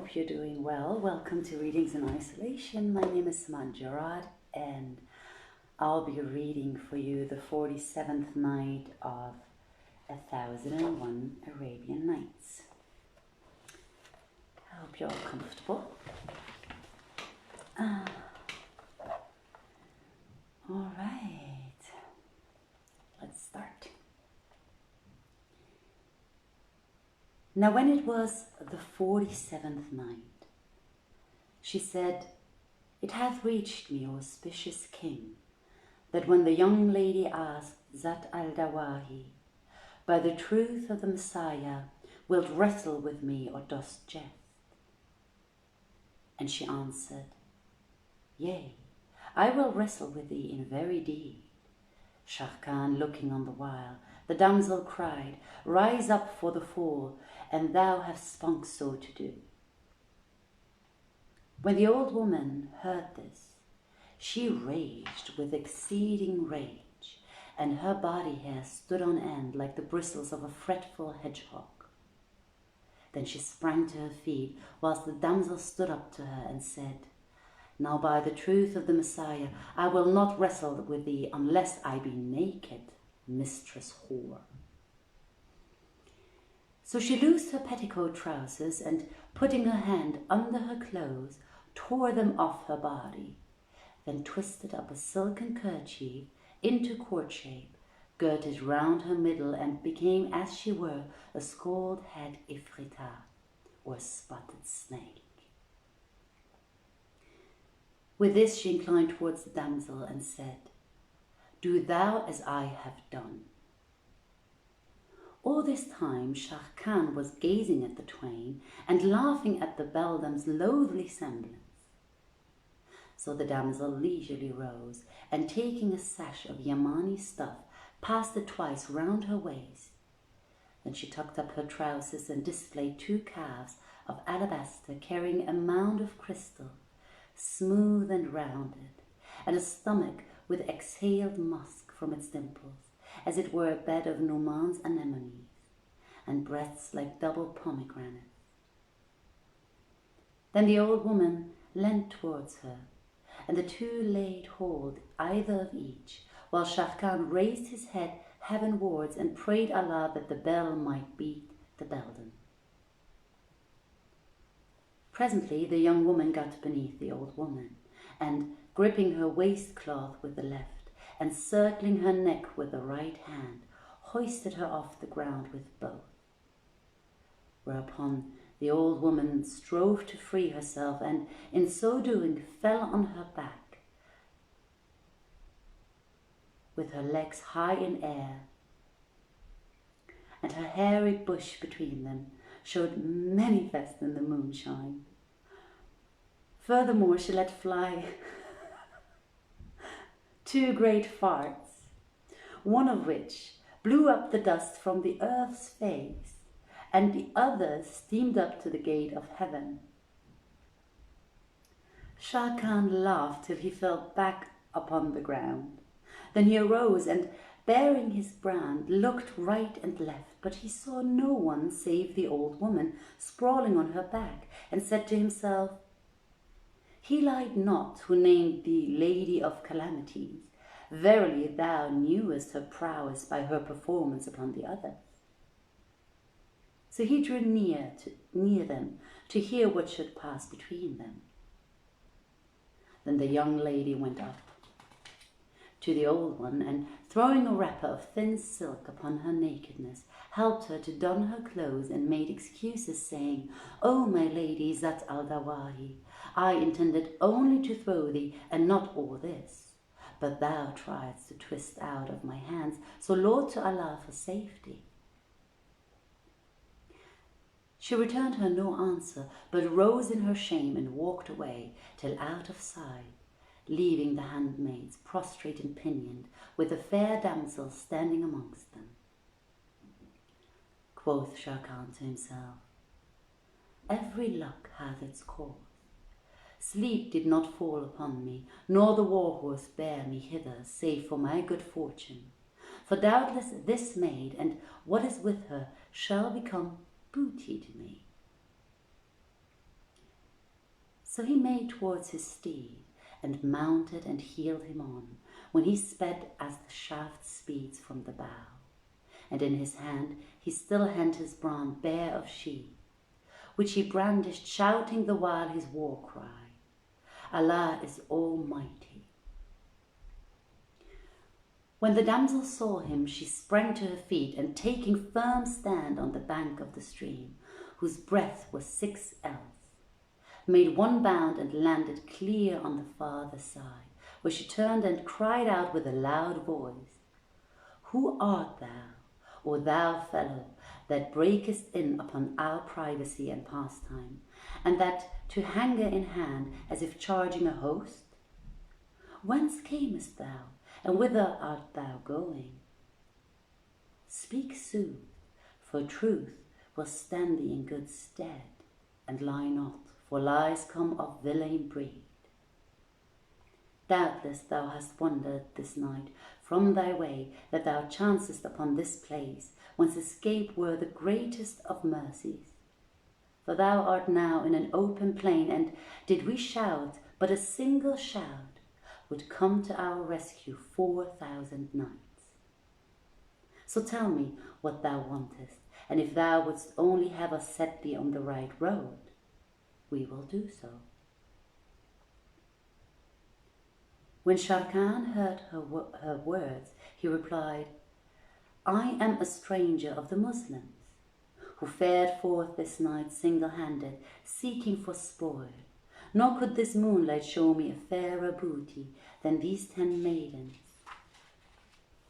hope you're doing well. Welcome to Readings in Isolation. My name is Saman Giraud and I'll be reading for you the 47th night of 1001 Arabian Nights. I hope you're all comfortable. All right, let's start. Now when it was the 47th night, she said, "It hath reached me, O auspicious king, that when the young lady asked Zat al-Dawahi, by the truth of the Messiah, wilt wrestle with me or dost jest? And she answered, Yea, I will wrestle with thee in very deed. Shah Khan looking on the while, the damsel cried, Rise up for the fall, and thou hast spunk so to do. When the old woman heard this, she raged with exceeding rage, and her body hair stood on end like the bristles of a fretful hedgehog. Then she sprang to her feet, whilst the damsel stood up to her and said, Now by the truth of the Messiah, I will not wrestle with thee unless I be naked, mistress whore. So she loosed her petticoat trousers and, putting her hand under her clothes, tore them off her body, then twisted up a silken kerchief into court shape, girded round her middle, and became, as she were, a scald-head ifrita, or spotted snake. With this she inclined towards the damsel and said, Do thou as I have done. All this time Shah Khan was gazing at the twain and laughing at the beldam's loathly semblance. So the damsel leisurely rose, and taking a sash of Yamani stuff, passed it twice round her waist. Then she tucked up her trousers and displayed 2 calves of alabaster carrying a mound of crystal, smooth and rounded, and a stomach with exhaled musk from its dimples, as it were a bed of Numan's anemones, and breasts like double pomegranates. Then the old woman leant towards her, and the 2 laid hold either of each, while Shah Khan raised his head heavenwards and prayed Allah that the bell might beat the beldam. Presently the young woman got beneath the old woman, and, gripping her waistcloth with the left, and circling her neck with the right hand, hoisted her off the ground with both. Whereupon the old woman strove to free herself, and in so doing fell on her back, with her legs high in air, and her hairy bush between them showed manifest in the moonshine. Furthermore, she let fly 2 great farts, one of which blew up the dust from the earth's face, and the other steamed up to the gate of heaven. Shah Khan laughed till he fell back upon the ground. Then he arose and, bearing his brand, looked right and left, but he saw no one save the old woman sprawling on her back, and said to himself, He lied not who named thee Lady of Calamities. Verily thou knewest her prowess by her performance upon the others. So he drew near them to hear what should pass between them. Then the young lady went up to the old one, and throwing a wrapper of thin silk upon her nakedness, helped her to don her clothes, and made excuses, saying, O my lady Zat al-Dawahi, I intended only to throw thee, and not all this. But thou triedst to twist out of my hands, so Lord to Allah for safety. She returned her no answer, but rose in her shame and walked away till out of sight, leaving the handmaids prostrate and pinioned, with the fair damsel standing amongst them. Quoth Shah Khan to himself, Every luck hath its cause. Sleep did not fall upon me, nor the war horse bear me hither, save for my good fortune. For doubtless this maid and what is with her shall become booty to me. So he made towards his steed, and mounted and heeled him on, when he sped as the shaft speeds from the bow. And in his hand he still held his brand bare of sheath, which he brandished, shouting the while his war cry, Allah is Almighty. When the damsel saw him, she sprang to her feet, and taking firm stand on the bank of the stream, whose breadth was 6 ells, made one bound and landed clear on the farther side, where she turned and cried out with a loud voice, Who art thou, O thou fellow, that breakest in upon our privacy and pastime, and that to hanger in hand, as if charging a host? Whence camest thou, and whither art thou going? Speak sooth, for truth will stand thee in good stead, and lie not, for lies come of villain breed. Doubtless thou hast wandered this night from thy way, that thou chancest upon this place, whence escape were the greatest of mercies. For thou art now in an open plain, and did we shout, but a single shout would come to our rescue 4,000 knights. So tell me what thou wantest, and if thou wouldst only have us set thee on the right road, we will do so. When Sharrkan heard her words, he replied, I am a stranger of the Muslims, who fared forth this night single-handed, seeking for spoil, nor could this moonlight show me a fairer booty than these 10 maidens.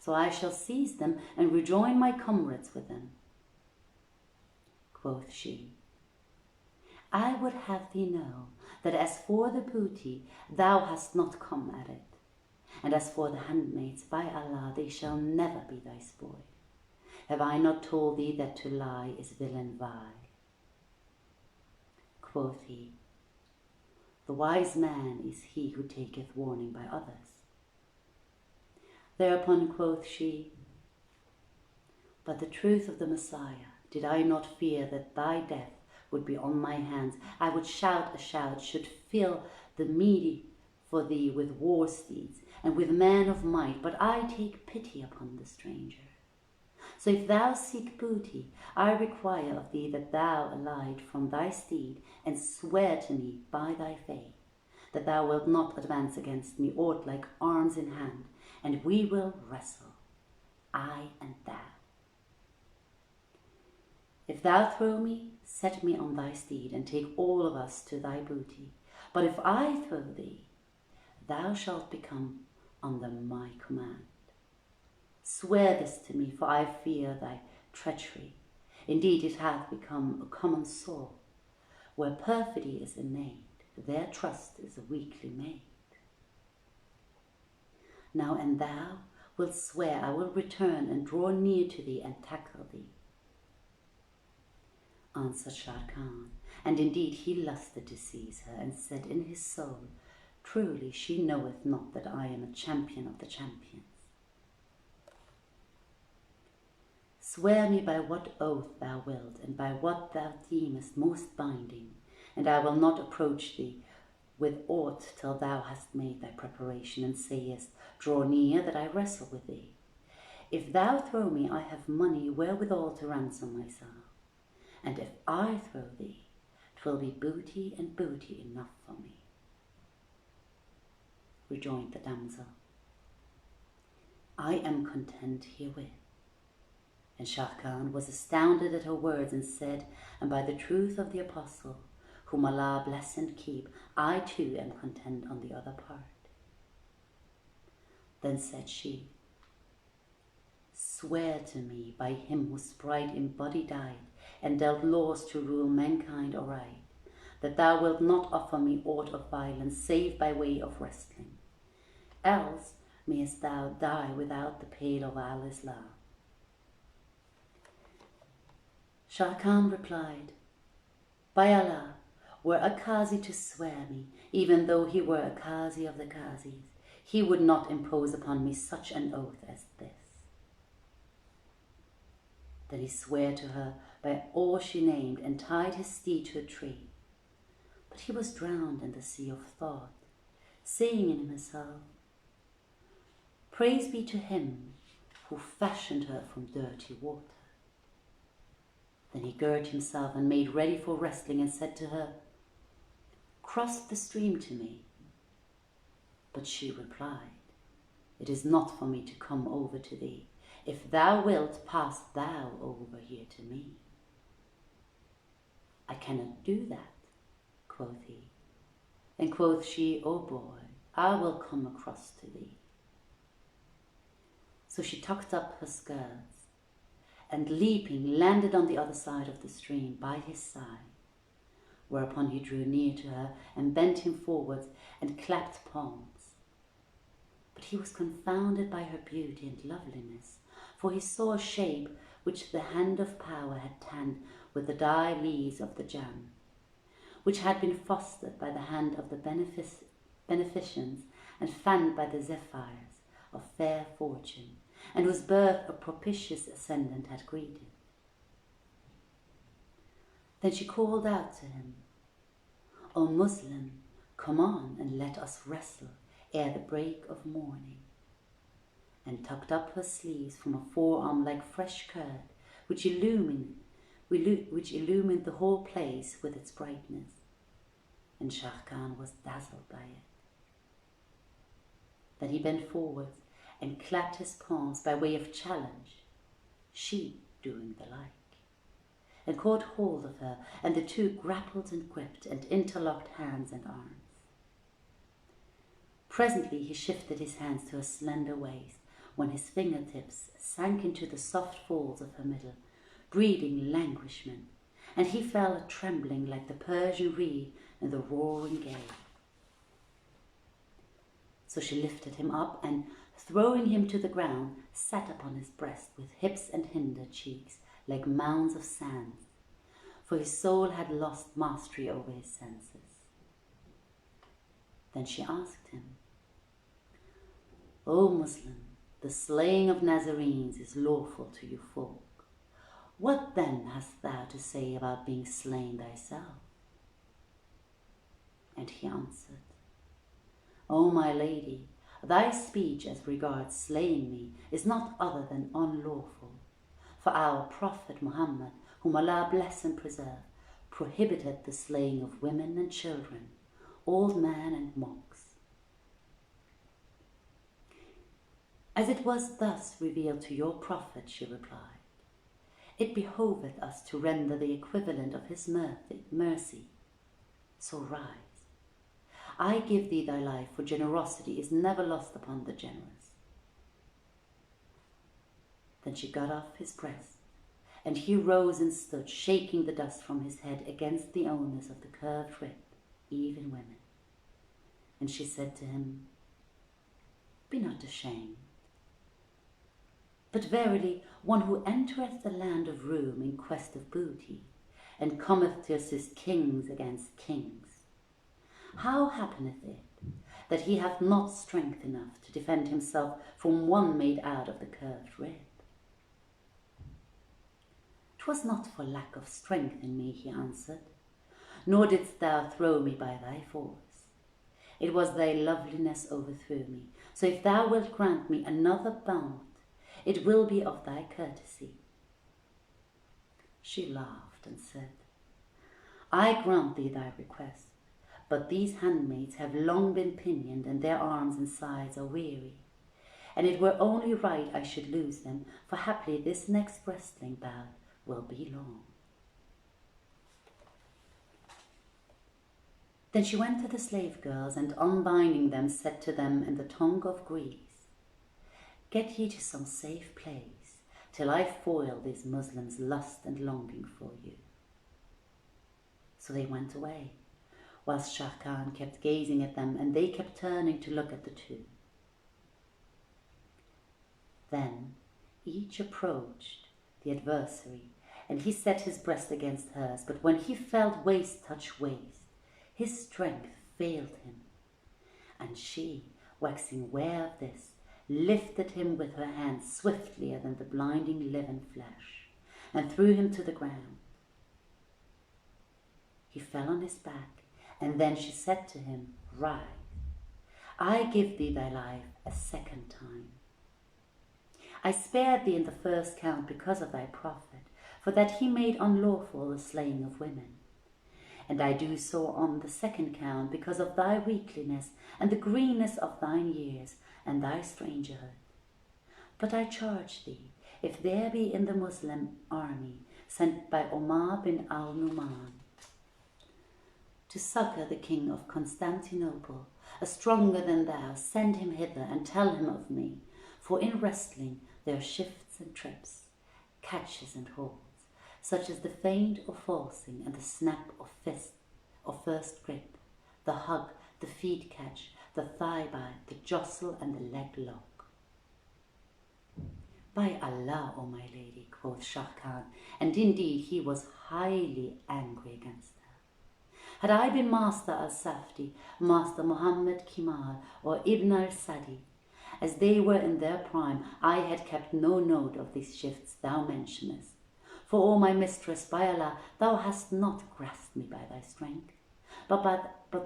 So I shall seize them and rejoin my comrades with them. Quoth she, I would have thee know that as for the booty, thou hast not come at it, and as for the handmaids, by Allah, they shall never be thy spoil. Have I not told thee that to lie is villain vile? Quoth he, the wise man is he who taketh warning by others. Thereupon quoth she, but the truth of the Messiah, did I not fear that thy death would be on my hands, I would shout a shout, should fill the meaty for thee with war steeds, and with men of might, but I take pity upon the stranger. So if thou seek booty, I require of thee that thou alight from thy steed, and swear to me by thy faith, that thou wilt not advance against me aught like arms in hand, and we will wrestle, I and thou. If thou throw me, set me on thy steed, and take all of us to thy booty. But if I throw thee, thou shalt become under my command. Swear this to me, for I fear thy treachery. Indeed, it hath become a common saw. Where perfidy is innate, their trust is weakly made. Now, and thou wilt swear I will return and draw near to thee and tackle thee. Answered Sharrkan, and indeed he lusted to seize her, and said in his soul, truly she knoweth not that I am a champion of the champions. Swear me by what oath thou wilt, and by what thou deemest most binding, and I will not approach thee with aught till thou hast made thy preparation, and sayest, draw near that I wrestle with thee. If thou throw me, I have money wherewithal to ransom myself. And if I throw thee, 'twill be booty and booty enough for me. Rejoined the damsel, I am content herewith. And Sharrkan was astounded at her words, and said, and by the truth of the apostle, whom Allah bless and keep, I too am content on the other part. Then said she, swear to me by him whose sprite in body died, and dealt laws to rule mankind aright, that thou wilt not offer me aught of violence, save by way of wrestling. Else mayest thou die without the pale of Al-Islam. Sharrkan replied, by Allah, were a Qazi to swear me, even though he were a Qazi of the Qazis, he would not impose upon me such an oath as this. Then he sware to her by all she named, and tied his steed to a tree. But but he was drowned in the sea of thought, saying in himself, "Praise be to him who fashioned her from dirty water." Then he girded himself and made ready for wrestling and said to her, "Cross the stream to me." But she replied, "It is not for me to come over to thee. If thou wilt, pass thou over here to me." "I cannot do that," quoth he. Then quoth she, "O boy, I will come across to thee." So she tucked up her skirts, and leaping landed on the other side of the stream by his side, whereupon he drew near to her and bent him forwards and clapped palms. But he was confounded by her beauty and loveliness, for he saw a shape which the hand of power had tanned with the dye leaves of the jam, which had been fostered by the hand of the beneficence and fanned by the zephyrs of fair fortune, and whose birth a propitious ascendant had greeted. Then she called out to him, "O Muslim, come on and let us wrestle ere the break of morning," and tucked up her sleeves from a forearm like fresh curd, which illumined the whole place with its brightness, and Sharrkan was dazzled by it. Then he bent forward and clapped his palms by way of challenge, she doing the like, and caught hold of her, and the two grappled and gripped and interlocked hands and arms. Presently he shifted his hands to her slender waist, when his fingertips sank into the soft folds of her middle, breeding languishment, and he fell a-trembling like the Persian reed in the roaring gale. So she lifted him up, and throwing him to the ground, sat upon his breast with hips and hinder cheeks like mounds of sand, for his soul had lost mastery over his senses. Then she asked him, "O Muslim, the slaying of Nazarenes is lawful to you folk. What then hast thou to say about being slain thyself?" And he answered, "O my lady, thy speech as regards slaying me is not other than unlawful, for our Prophet Muhammad, whom Allah bless and preserve, prohibited the slaying of women and children, old men and monks. As it was thus revealed to your Prophet," she replied, "it behoveth us to render the equivalent of his mercy. So rise. I give thee thy life, for generosity is never lost upon the generous." Then she got off his breast, and he rose and stood, shaking the dust from his head against the owners of the curved whip, even women. And she said to him, "Be not ashamed. But verily, one who entereth the land of Roum in quest of booty, and cometh to assist kings against kings, how happeneth it that he hath not strength enough to defend himself from one made out of the curved rib?" "'Twas not for lack of strength in me," he answered, "nor didst thou throw me by thy force. It was thy loveliness overthrew me. So if thou wilt grant me another bout, it will be of thy courtesy." She laughed and said, "I grant thee thy request, but these handmaids have long been pinioned, and their arms and sides are weary, and it were only right I should lose them, for haply this next wrestling bout will be long." Then she went to the slave girls, and unbinding them said to them in the tongue of Greece, "Get ye to some safe place, till I foil these Muslims' lust and longing for you." So they went away, whilst Sharrkan kept gazing at them, and they kept turning to look at the two. Then each approached the adversary, and he set his breast against hers, but when he felt waist touch waist, his strength failed him, and she, waxing aware of this, lifted him with her hands swiftlier than the blinding living flash, and threw him to the ground. He fell on his back, And then she said to him, Rise, I give thee thy life a second time. I spared thee in the first count because of thy prophet, for that he made unlawful the slaying of women. And I do so on the second count because of thy weakliness and the greenness of thine years and thy strangerhood. But I charge thee, if there be in the Muslim army sent by Omar bin al-Numan to succour the king of Constantinople, a stronger than thou, send him hither and tell him of me. For in wrestling there are shifts and trips, catches and holds, such as the feint or falsing and the snap of fist or first grip, the hug, the feet catch, the thigh bite, the jostle and the leg lock. By Allah, O my lady, quoth Shah Khan, and indeed he was highly angry against her. Had I been Master al-Safdi, Master Muhammad Kemal, or Ibn al-Sadi, as they were in their prime, I had kept no note of these shifts thou mentionest. For, O my mistress, by Allah, thou hast not grasped me by thy strength, but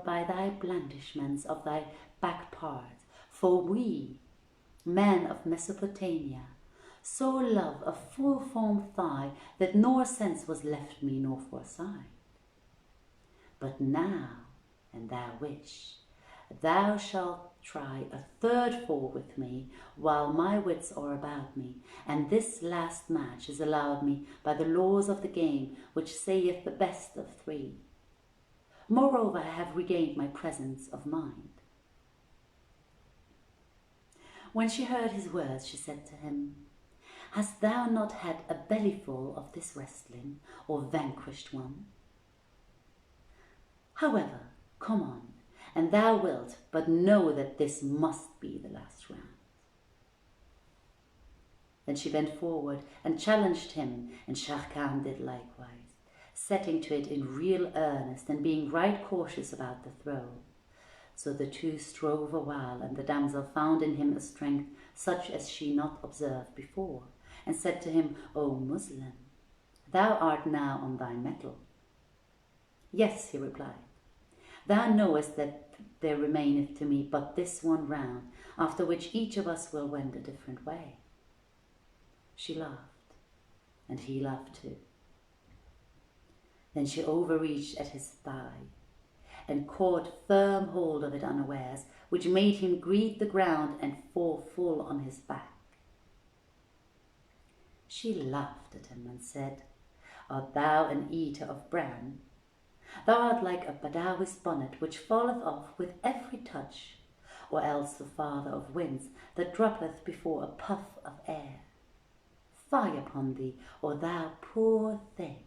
by thy blandishments of thy back part. For we, men of Mesopotamia, so love a full-formed thigh that nor sense was left me nor foresight. But now, an thou wish, thou shalt try a third fall with me while my wits are about me, and this last match is allowed me by the laws of the game, which saith the best of three. Moreover, I have regained my presence of mind. When she heard his words, she said to him, Hast thou not had a bellyful of this wrestling, or vanquished one? However, come on, and thou wilt, but know that this must be the last round. Then she bent forward and challenged him, and Shah Khan did likewise, setting to it in real earnest and being right cautious about the throw. So the two strove a while, and the damsel found in him a strength such as she not observed before, and said to him, O Muslim, thou art now on thy mettle. Yes, he replied. Thou knowest that there remaineth to me but this one round, after which each of us will wend a different way. She laughed, and he laughed too. Then she overreached at his thigh, and caught firm hold of it unawares, which made him greet the ground and fall full on his back. She laughed at him and said, Art thou an eater of bran? Thou art like a Badawi's bonnet, which falleth off with every touch, or else the father of winds, that droppeth before a puff of air. Fie upon thee, O thou poor thing!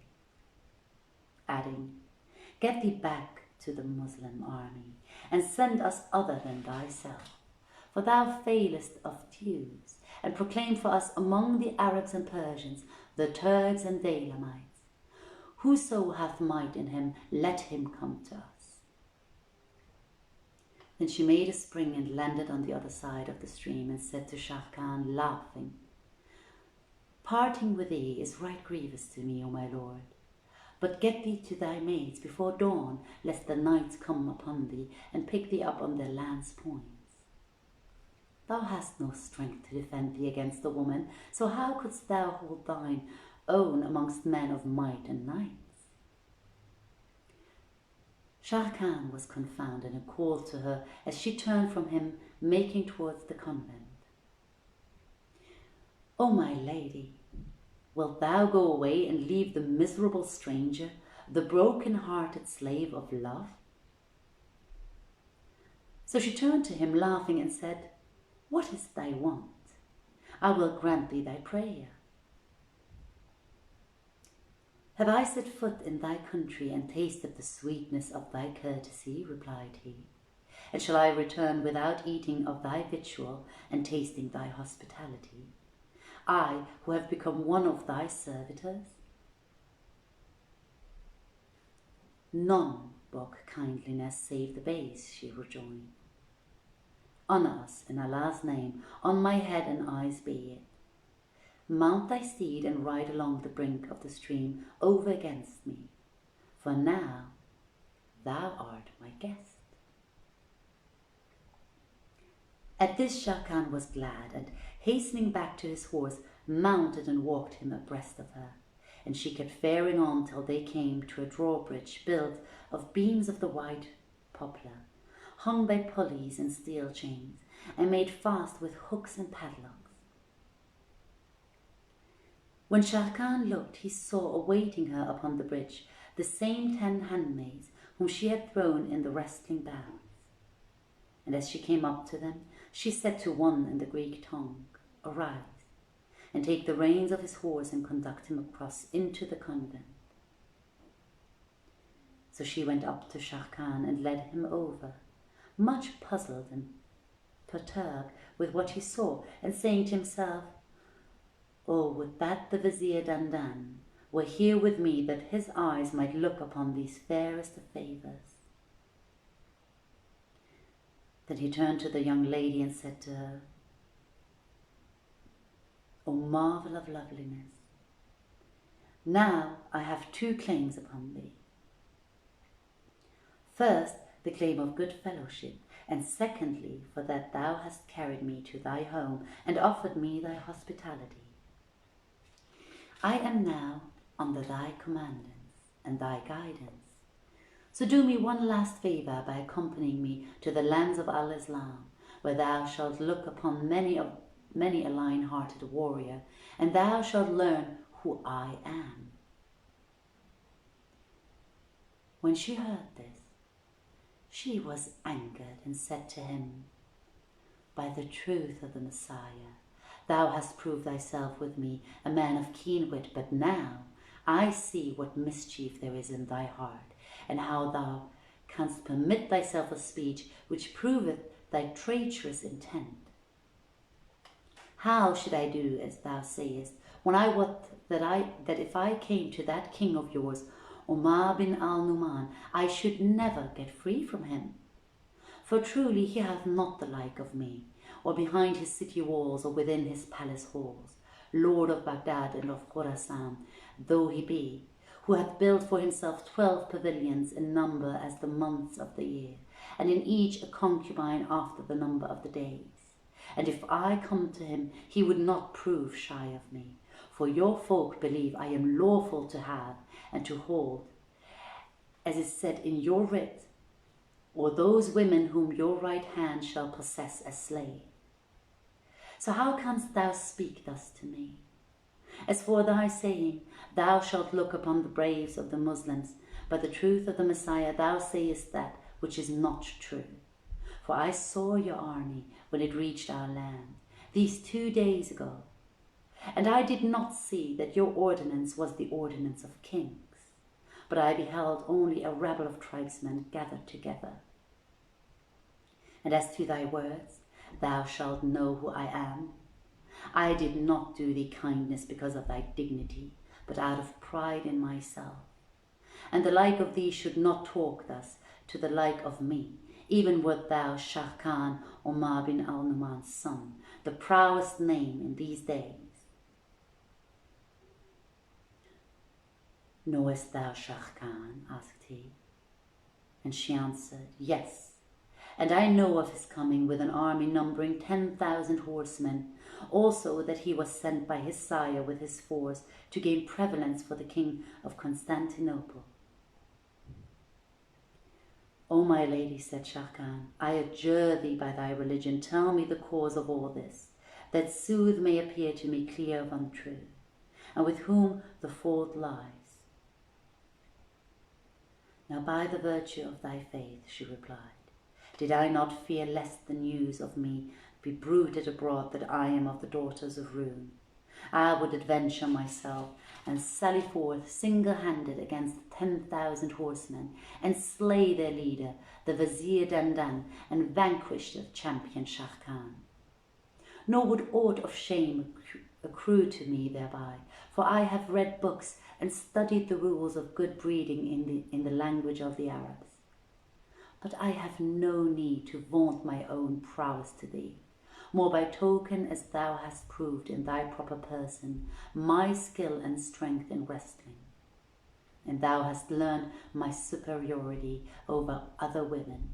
Adding, Get thee back to the Muslim army, and send us other than thyself, for thou failest of dues, and proclaim for us among the Arabs and Persians, the Turks and the Elamites. Whoso hath might in him, let him come to us. Then she made a spring and landed on the other side of the stream, and said to Shah Khan, laughing, Parting with thee is right grievous to me, O my lord. But get thee to thy maids before dawn, lest the knights come upon thee, and pick thee up on their lance points. Thou hast no strength to defend thee against a woman, so how couldst thou hold thine own amongst men of might and knights? Shah Khan was confounded and called to her as she turned from him, making towards the convent. O my lady, wilt thou go away and leave the miserable stranger, the broken-hearted slave of love? So she turned to him, laughing, and said, What is thy want? I will grant thee thy prayer. Have I set foot in thy country and tasted the sweetness of thy courtesy? Replied he. And shall I return without eating of thy victual and tasting thy hospitality? I, who have become one of thy servitors? None brook kindliness save the base, she rejoined. Honour us in Allah's name, on my head and eyes be it. Mount thy steed and ride along the brink of the stream over against me, for now thou art my guest." At this Sharrkan was glad, and hastening back to his horse, mounted and walked him abreast of her, and she kept faring on till they came to a drawbridge built of beams of the white poplar, hung by pulleys and steel chains, and made fast with hooks and padlocks. When Sharrkan looked, he saw awaiting her upon the bridge the same 10 handmaids whom she had thrown in the wrestling bounds. And as she came up to them, she said to one in the Greek tongue, "Arise, and take the reins of his horse and conduct him across into the convent." So she went up to Sharrkan and led him over, much puzzled and perturbed with what he saw, and saying to himself, "Oh, would that the Vizier Dandan were here with me, that his eyes might look upon these fairest of favours." Then he turned to the young lady and said to her, "O marvel of loveliness, now I have 2 claims upon thee. First, the claim of good fellowship, and secondly, for that thou hast carried me to thy home and offered me thy hospitality. I am now under thy commandance and thy guidance. So do me one last favour by accompanying me to the lands of Al-Islam, where thou shalt look upon many a lion-hearted warrior, and thou shalt learn who I am." When she heard this, she was angered and said to him, "By the truth of the Messiah, thou hast proved thyself with me a man of keen wit, but now I see what mischief there is in thy heart, and how thou canst permit thyself a speech which proveth thy traitorous intent. How should I do as thou sayest, when I wot that if I came to that king of yours, Omar bin al-Numan, I should never get free from him? For truly he hath not the like of me, or behind his city walls, or within his palace halls, Lord of Baghdad and of Khorasan, though he be, who hath built for himself 12 pavilions in number as the months of the year, and in each a concubine after the number of the days. And if I come to him, he would not prove shy of me. For your folk believe I am lawful to have and to hold, as is said in your writ, or those women whom your right hand shall possess as slave. So how canst thou speak thus to me? As for thy saying, thou shalt look upon the braves of the Muslims, by the truth of the Messiah thou sayest that which is not true. For I saw your army when it reached our land, these 2 days ago, and I did not see that your ordinance was the ordinance of kings, but I beheld only a rabble of tribesmen gathered together. And as to thy words, thou shalt know who I am. I did not do thee kindness because of thy dignity, but out of pride in myself. And the like of thee should not talk thus to the like of me, even wert thou Sharrkan, Omar bin al-Numan's son, the proudest name in these days. Knowest thou Sharrkan? Asked he. And she answered, Yes, and I know of his coming with an army numbering 10,000 horsemen, also that he was sent by his sire with his force to gain prevalence for the king of Constantinople. O my lady, said Sharrkan, I adjure thee by thy religion, tell me the cause of all this, that sooth may appear to me clear of untruth, and with whom the fault lies. Now by the virtue of thy faith, she replied, did I not fear lest the news of me be bruited abroad that I am of the daughters of Roum, I would adventure myself and sally forth single-handed against 10,000 horsemen, and slay their leader, the Vizier Dandan, and vanquish the champion Sharrkan. Nor would aught of shame accrue to me thereby, for I have read books and studied the rules of good breeding in the language of the Arabs. But I have no need to vaunt my own prowess to thee, more by token as thou hast proved in thy proper person my skill and strength in wrestling. and thou hast learned my superiority over other women.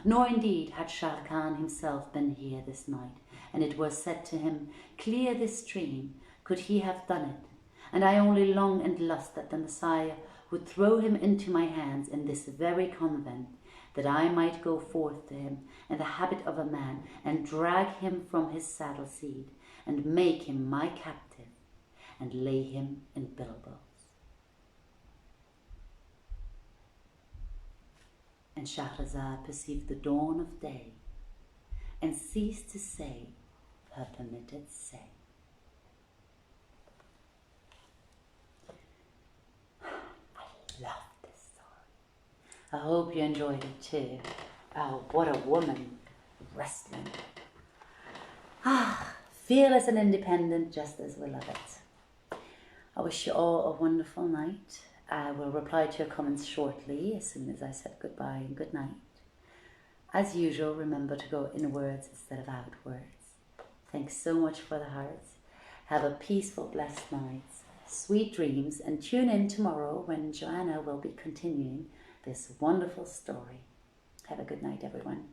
Nor indeed had Shere Khan himself been here this night, and it was said to him, clear this stream, could he have done it, and I only long and lust that the Messiah would throw him into my hands in this very convent, that I might go forth to him in the habit of a man, and drag him from his saddle seat, and make him my captive, and lay him in bilboes. And Shahrazad perceived the dawn of day, and ceased to say her permitted say. I love this story. I hope you enjoyed it too. Oh, what a woman, wrestling. Fearless and independent, just as we love it. I wish you all a wonderful night. I will reply to your comments shortly, as soon as I said goodbye and good night. As usual, remember to go inwards instead of outwards. Thanks so much for the hearts. Have a peaceful, blessed night. Sweet dreams, and tune in tomorrow when Joanna will be continuing this wonderful story. Have a good night, everyone.